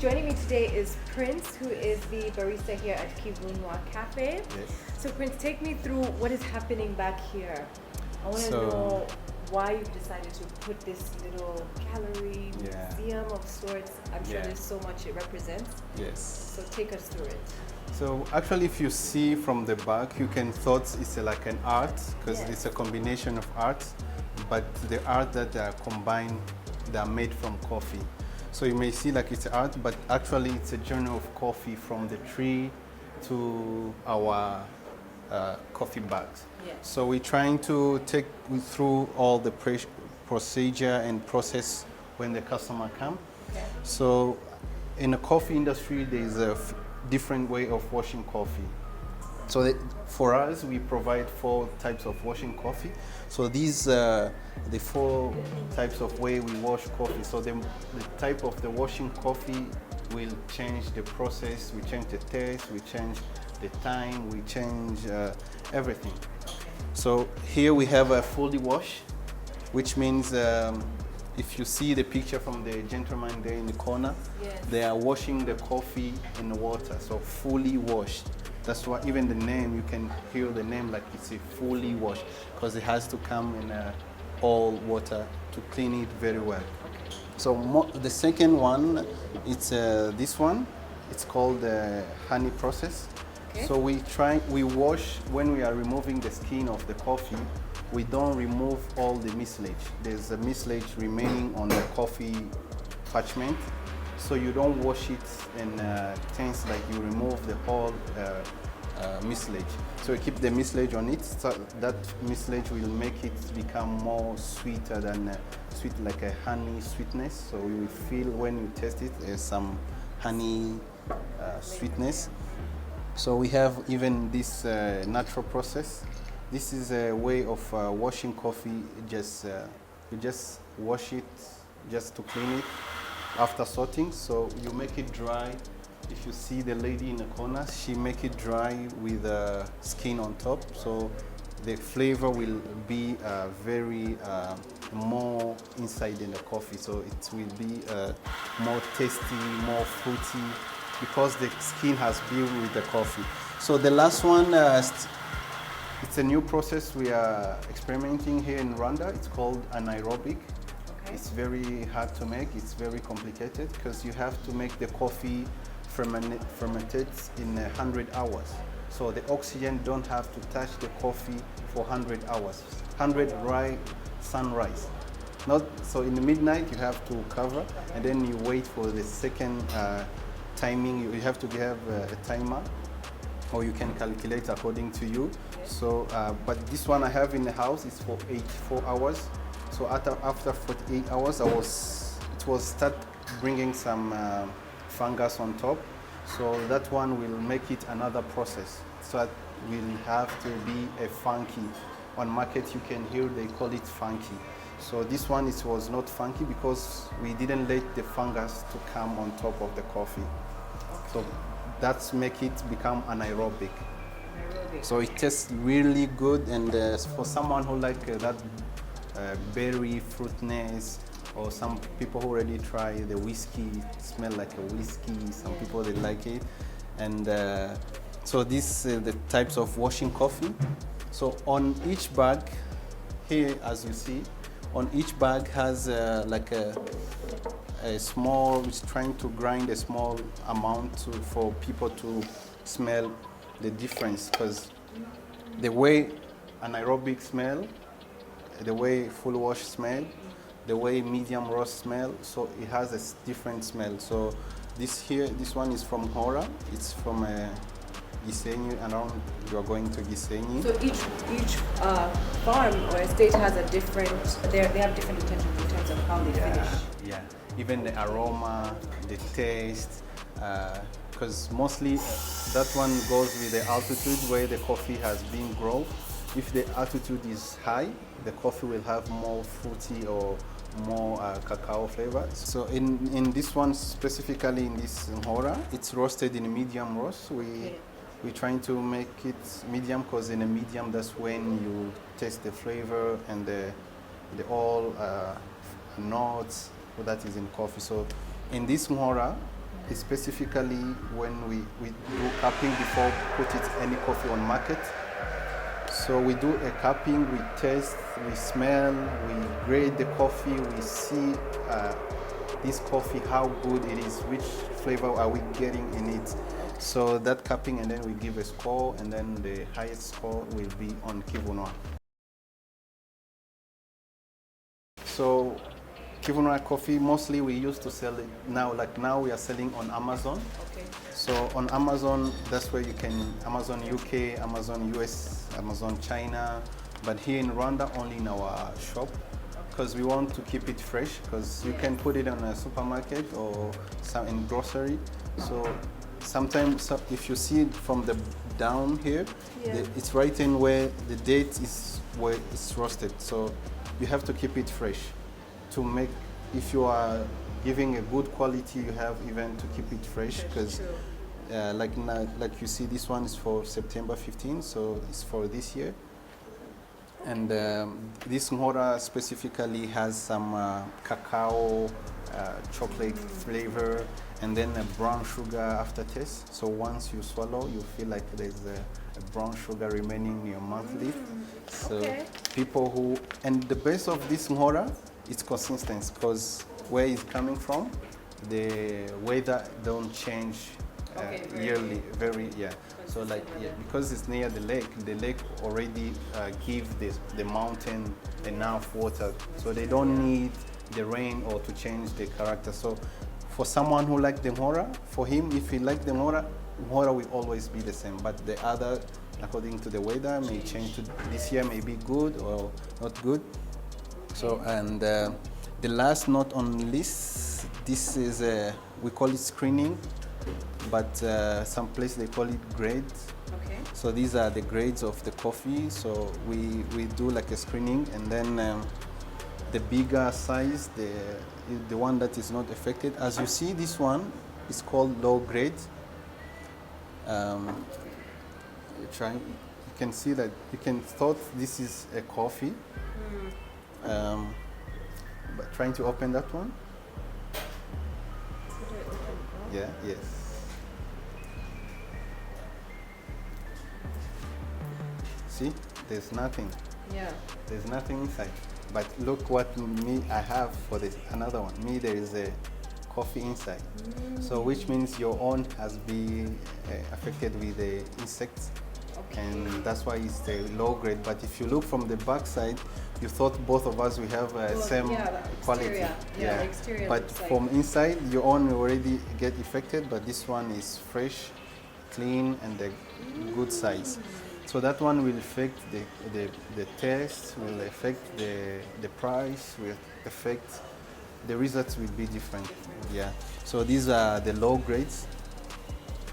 Joining me today is Prince, who is the barista here at Kivu Noir Cafe. Yes. So Prince, take me through what is happening back here. I want to know why you decided to put this little gallery, museum of sorts. I'm sure there's so much it represents. Yes. So take us through it. So actually, if you see from the back, you can thought it's like an art because it's a combination of art, but the art that are combined, they are made from coffee. So you may see like it's art, but actually it's a journey of coffee from the tree to our coffee bags. Yes. So we're trying to take you through all the procedure and process when the customer come. Okay. So in the coffee industry, there's a different way of washing coffee. So for us, we provide 4 types of washing coffee. So these the 4 types of way we wash coffee. So the type of the washing coffee will change the process, we change the taste, we change the time, we change everything. So here we have a fully wash, which means if you see the picture from the gentleman there in the corner, they are washing the coffee in the water, so fully washed. That's why even the name, you can hear the name like it's a fully washed, because it has to come in all water to clean it very well. So the second one, it's this one. It's called the honey process. Okay. So we wash when we are removing the skin of the coffee. We don't remove all the mucilage. There's a mucilage remaining on the coffee parchment. So you don't wash it in things like you remove the whole mucilage. So you keep the mucilage on it. So that mucilage will make it become more sweeter than sweet, like a honey sweetness. So you will feel when you taste it, there's some honey sweetness. So we have even this natural process. This is a way of washing coffee. You just wash it just to clean it after sorting. So you make it dry. If you see the lady in the corner, she make it dry with skin on top. So the flavor will be very more inside in the coffee. So it will be more tasty, more fruity, because the skin has been with the coffee. So the last one, it's a new process we are experimenting here in Rwanda. It's called Anaerobic. Okay. It's very hard to make. It's very complicated because you have to make the coffee fermented in 100 hours. So the oxygen don't have to touch the coffee for 100 hours. 100 sunrise. Not so in the midnight you have to cover, and then you wait for the second timing. You have to have a timer, or you can calculate according to you. So, but this one I have in the house is for 84 hours. So after 48 hours, it was start bringing some fungus on top. So that one will make it another process. So that will have to be a funky. On market you can hear they call it funky. So this one was not funky because we didn't let the fungus to come on top of the coffee. So that's make it become anaerobic. So it tastes really good, and for someone who like that berry fruitness, or some people who already try the whiskey, smell like a whiskey, some people they like it. And so this the types of washing coffee. So on each bag here, as you see, on each bag has like a small, it's trying to grind a small amount for people to smell the difference, because the way anaerobic smell, the way full wash smell, the way medium roast smell, so it has a different smell. So this one is from Hora, it's from Gisenyi, around you are going to Gisenyi. So each farm or estate has a different, they have different intentions in terms of how they finish. Yeah, even the aroma, the taste, because mostly that one goes with the altitude where the coffee has been grown. If the altitude is high, the coffee will have more fruity or more cacao flavor. So in this one, specifically in this Hora, it's roasted in a medium roast. We're trying to make it medium because in a medium, that's when you taste the flavor and the all notes that is in coffee. So in this Hora, specifically when we do cupping before put it any coffee on market. So we do a cupping, we taste, we smell, we grade the coffee, we see this coffee, how good it is, which flavor are we getting in it. So that cupping, and then we give a score, and then the highest score will be on Kivu Noir. So Kivu Noir coffee, mostly we used to sell it now, like now we are selling on Amazon. Okay. So on Amazon, that's where you can, Amazon UK, Amazon US, Amazon China, but here in Rwanda only in our shop, because we want to keep it fresh, because you can put it on a supermarket or some in grocery. So sometimes if you see it from the down here, it's right in where the date is, where it's roasted. So you have to keep it fresh to make, if you are giving a good quality, you have even to keep it fresh, because like you see, this one is for September 15, so it's for this year. And this Ngora specifically has some cacao, chocolate flavor, and then a brown sugar aftertaste. So once you swallow, you feel like there's a brown sugar remaining in your mouth leaf. So people who, and the base of this Ngora, it's consistency, because where it's coming from, the weather don't change yearly, so like because it's near the lake already give the mountain enough water, so they don't need the rain or to change the character. So for someone who like the Ngora, for him, if he like the Ngora will always be the same, but the other, according to the weather, may change. To this year may be good or not good. So, and the last not on list, this is we call it screening, but some place they call it grades. Okay. So these are the grades of the coffee. So we do like a screening, and then the bigger size, the one that is not affected. As you see, this one is called low grade. You can see that you can thought this is a coffee. But trying to open that one. Yeah, yes. See, there's nothing. Yeah. There's nothing inside. But look what I have for this another one. There is a coffee inside. So which means your own has been affected with the insects. And that's why it's the low grade. But if you look from the back side, you thought both of us we have same quality. Exterior but from inside, your own already get affected. But this one is fresh, clean, and the good size. So that one will affect the taste, will affect the price, will affect the results will be different. Yeah. So these are the low grades.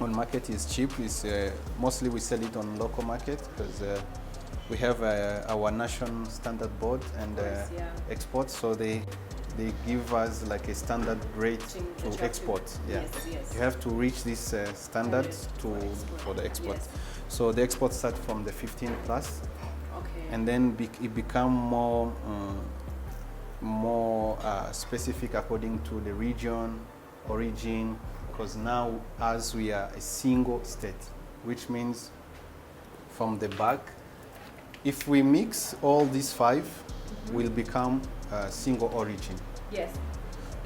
On market is cheap. It's mostly we sell it on local market, because we have our national standard board and export. So they give us like a standard rate to export. You have to reach this standard for the export. Yes. So the export starts from the 15 plus, and then it become more specific according to the region, origin. Because now, as we are a single state, which means from the back, if we mix all these five, will become a single origin. Yes.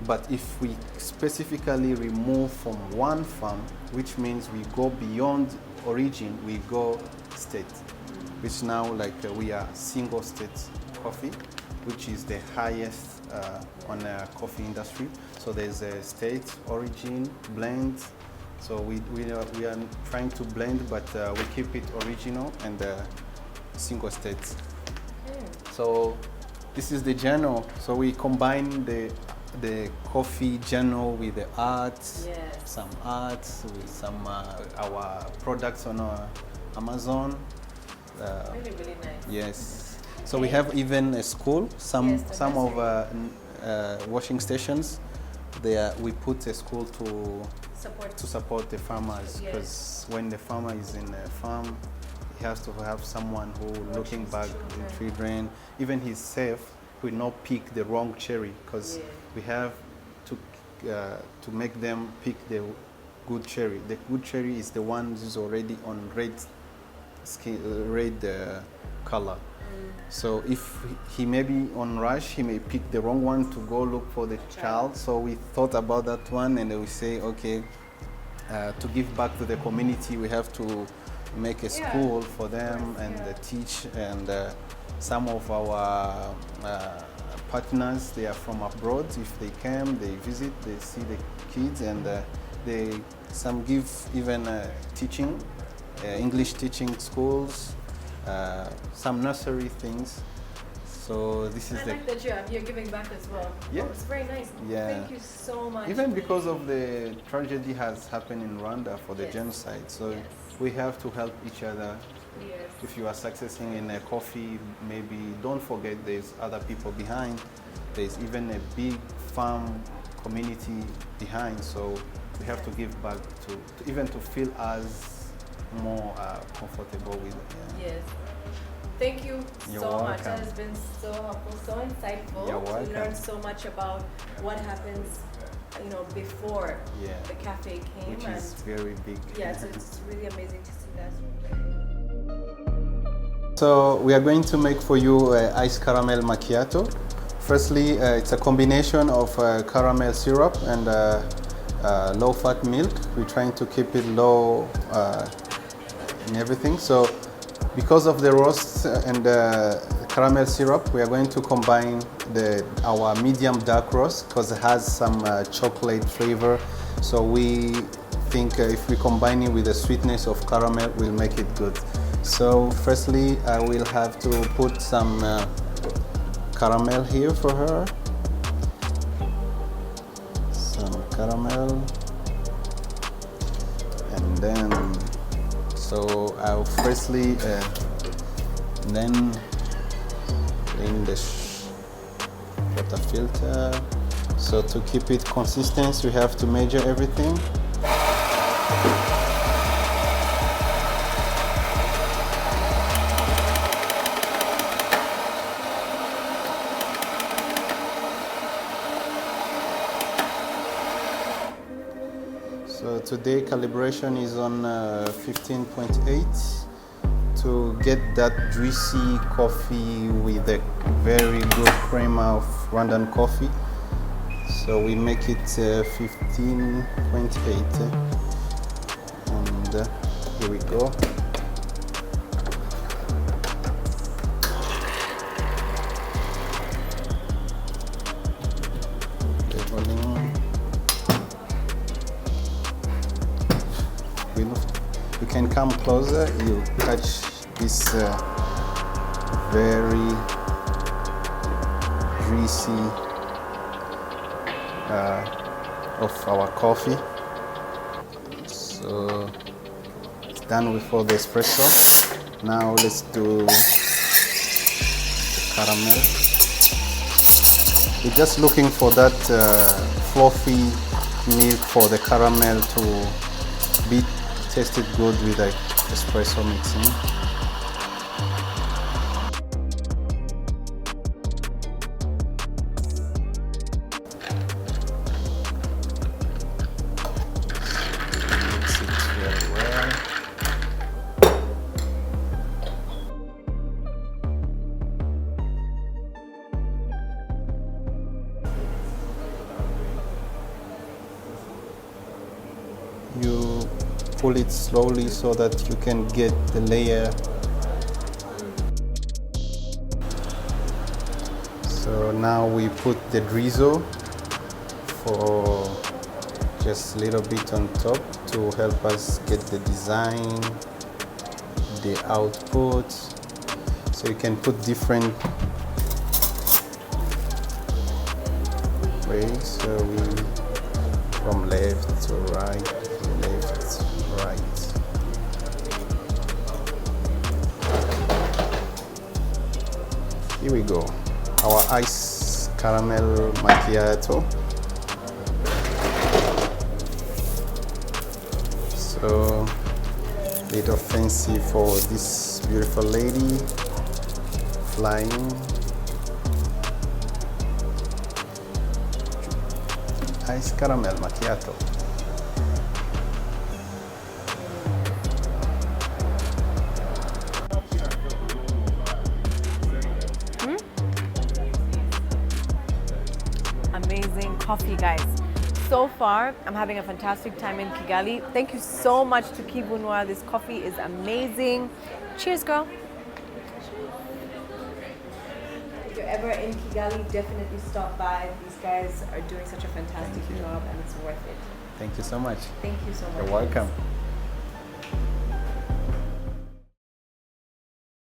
But if we specifically remove from one farm, which means we go beyond origin, we go state, which now like we are single state coffee, which is the highest on the coffee industry. So there's a state, origin, blend. So we are trying to blend, but we keep it original and single states. So this is the journal. So we combine the coffee journal with the arts, some arts with some our products on Amazon. Really nice. Yes. So we have even a school. Some of washing stations. There we put a school to support the farmers, because when the farmer is in a farm, he has to have someone who looking back the children. Even he's safe, will not pick the wrong cherry, because we have to to make them pick the good cherry. The good cherry is the one that is already on red skin, red color. So if he may be on rush, he may pick the wrong one to go look for the child. So we thought about that one, and we say, okay, to give back to the community, we have to make a school for them and teach. And some of our partners, they are from abroad. If they come, they visit, they see the kids, and some give even teaching, English teaching schools, some nursery things. So this is I like that you're giving back as well. Yeah. Oh, it's very nice. Yeah. Thank you so much. Even because of the tragedy has happened in Rwanda for the genocide. So we have to help each other. Yes. If you are succeeding in a coffee, maybe don't forget there's other people behind. There's even a big farm community behind. So we have to give back to even to feel us more comfortable with it. Yeah. Yes. Thank you You're so welcome. much. That has been so helpful, so insightful. You're welcome. We learned so much about what happens, before the cafe came. Which is very big. Yeah, so it's really amazing to see that. So we are going to make for you iced caramel macchiato. Firstly, it's a combination of caramel syrup and low-fat milk. We're trying to keep it low in everything. So because of the roast and caramel syrup, we are going to combine our medium dark roast because it has some chocolate flavor. So we think if we combine it with the sweetness of caramel, we'll make it good. So firstly, I will have to put some caramel here for her. Some caramel. And then, so I'll firstly then clean the water filter. So to keep it consistent, we have to measure everything. So today calibration is on 15.8 to get that juicy coffee with a very good cream of Rwandan coffee. So we make it 15.8 and here we go. You can come closer, you touch this very greasy of our coffee. So it's done with all the espresso. Now let's do the caramel. We're just looking for that fluffy milk for the caramel to be tasted good with the espresso mixing. Mix it very well. You pull it slowly so that you can get the layer. So now we put the drizzle for just a little bit on top to help us get the design, the output. So you can put different ways. So we from left to right. Right. Here we go. Our iced caramel macchiato. So, little fancy for this beautiful lady flying. nice caramel macchiato. Amazing coffee, guys. So far, I'm having a fantastic time in Kigali. Thank you so much to Kivu Noir. This coffee is amazing. Cheers, girl. If you're ever in Kigali, definitely stop by. These guys are doing such a fantastic job and it's worth it. Thank you so much. Thank you so much. You're welcome.